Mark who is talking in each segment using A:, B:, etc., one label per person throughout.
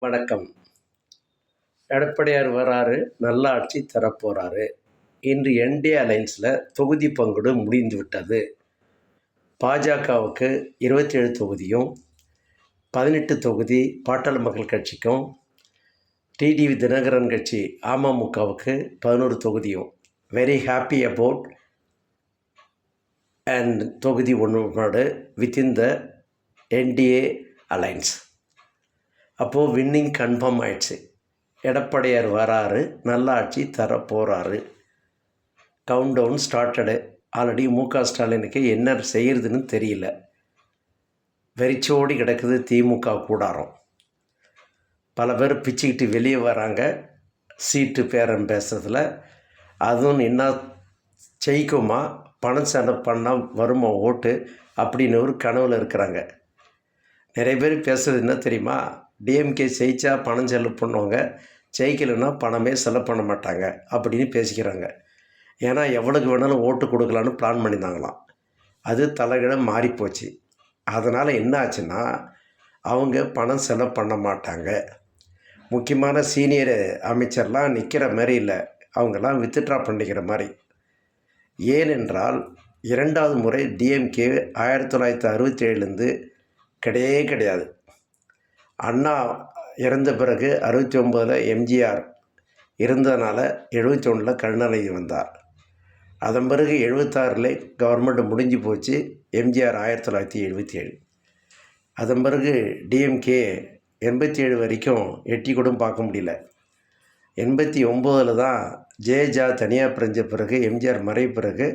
A: வணக்கம். எடப்பாடியார் வராரு, நல்ல ஆட்சி தரப்போறாரு. இன்று என்டிஏ அலைன்ஸில் தொகுதி பங்கீடு முடிந்து விட்டது. பாஜகவுக்கு 27 தொகுதியும், 18 தொகுதி பாட்டாளி மக்கள் கட்சிக்கும், டிடிவி தினகரன் கட்சி அமமுகவுக்கு 11 தொகுதியும். வெரி ஹாப்பி அபவுட் அண்ட் தொகுதி ஒன்று வித்தின் த என்டிஏ அலைன்ஸ். அப்போது வின்னிங் கன்ஃபார்ம் ஆயிடுச்சு. எடப்பாடியார் வராரு, நல்ல ஆட்சி தரப்போகிறாரு. Countdown started. ஆல்ரெடி முக ஸ்டாலினுக்கு என்ன செய்கிறதுன்னு தெரியல. வெறிச்சோடி கிடக்குது திமுக கூடாரம். பல பேர் பிச்சுக்கிட்டு வெளியே வராங்க சீட்டு பேரம் பேசுறதுல. அதுவும் என்ன ஜெயிக்குமா, பணம் செலவு பண்ணால் வருமா ஓட்டு அப்படின்னு ஒரு கனவில் இருக்கிறாங்க. நிறைய பேர் பேசுகிறது என்ன தெரியுமா, டிஎம்கே ஜெயிச்சா பணம் செலவு பண்ணுவாங்க, ஜெயிக்கலைன்னா பணமே செலவு பண்ண மாட்டாங்க அப்படின்னு பேசிக்கிறாங்க. ஏன்னா எவ்வளோக்கு வேணாலும் ஓட்டு கொடுக்கலான்னு பிளான் பண்ணியிருந்தாங்களாம். அது தலைகீழ மாறிப்போச்சு. அதனால் என்ன ஆச்சுன்னா, அவங்க பணம் செலவு பண்ண மாட்டாங்க. முக்கியமான சீனியர் அமைச்சர்லாம் நிற்கிற மாதிரி இல்லை, அவங்கெல்லாம் வித்ட்ரா பண்ணிக்கிற மாதிரி. ஏனென்றால் 2வது முறை டிஎம்கே 1967லேருந்து கிடையாது. அண்ணா இறந்த பிறகு 69ல் எம்ஜிஆர் இருந்ததுனால 71ல் கருணாநிதி வந்தார். அதன் பிறகு 76ல் கவர்மெண்ட் முடிஞ்சு போச்சு. எம்ஜிஆர் 1977. அதன் பிறகு டிஎம்கே 87 வரைக்கும் எட்டி கூட பார்க்க முடியல. 89ல் தான் ஜெயஜா தனியாக பிரிஞ்ச பிறகு, எம்ஜிஆர் மறைவு பிறகு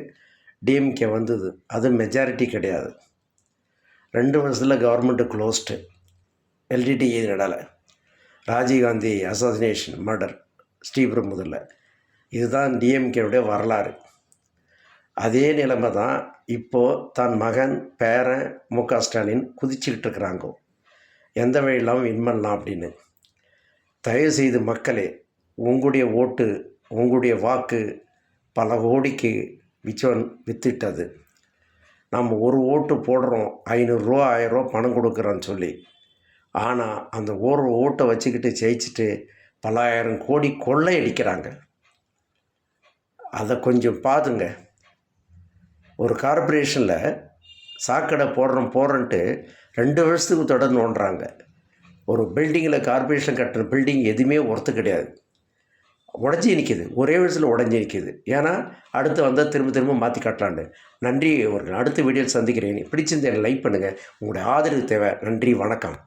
A: டிஎம்கே வந்தது. அது மெஜாரிட்டி கிடையாது. 2 வருஷத்தில் government closed. LTTE நடலை. Rajiv Gandhi assassination murder ஸ்ரீபெரும்புதூரில். இதுதான் டிஎம்கேவுடைய வரலாறு. அதே நிலைமை தான் இப்போது தன் மகன் பேரன் முக ஸ்டாலின் குதிச்சுக்கிட்டு இருக்கிறாங்க. எந்த வழியெல்லாம் வின் பண்ணலாம் அப்படின்னு. தயவுசெய்து மக்களே, உங்களுடைய ஓட்டு, உங்களுடைய வாக்கு பல கோடிக்கு வித்துட்டது. நம்ம ஒரு ஓட்டு போடுறோம், 500 ரூபா 1000 ரூபா பணம் கொடுக்குறோன்னு சொல்லி. ஆனால் அந்த ஒரு ஓட்டை வச்சுக்கிட்டு ஜெயிச்சுட்டு பல 1000 கோடி கொள்ளை அடிக்கிறாங்க. அதை கொஞ்சம் பாருங்க. ஒரு கார்பரேஷனில் சாக்கடை போடுறோன்ட்டு 2 வருஷத்துக்கு தொடர்ந்து நோண்டுறாங்க. ஒரு பில்டிங்கில் கார்பரேஷன் கட்டுற பில்டிங் எதுவுமே ஒர்த்து கிடையாது. உடஞ்சி நிற்கிது, ஒரே வருஷத்தில் உடஞ்சி நிற்கிது. ஏன்னா அடுத்து வந்தால் திரும்ப மாற்றி காட்டலான்னு. நன்றி. ஒரு அடுத்த வீடியோவில் சந்திக்கிறேன். பிடிச்சிருந்தேன் லைக் பண்ணுங்கள். உங்களுடைய ஆதரவு தேவை. நன்றி, வணக்கம்.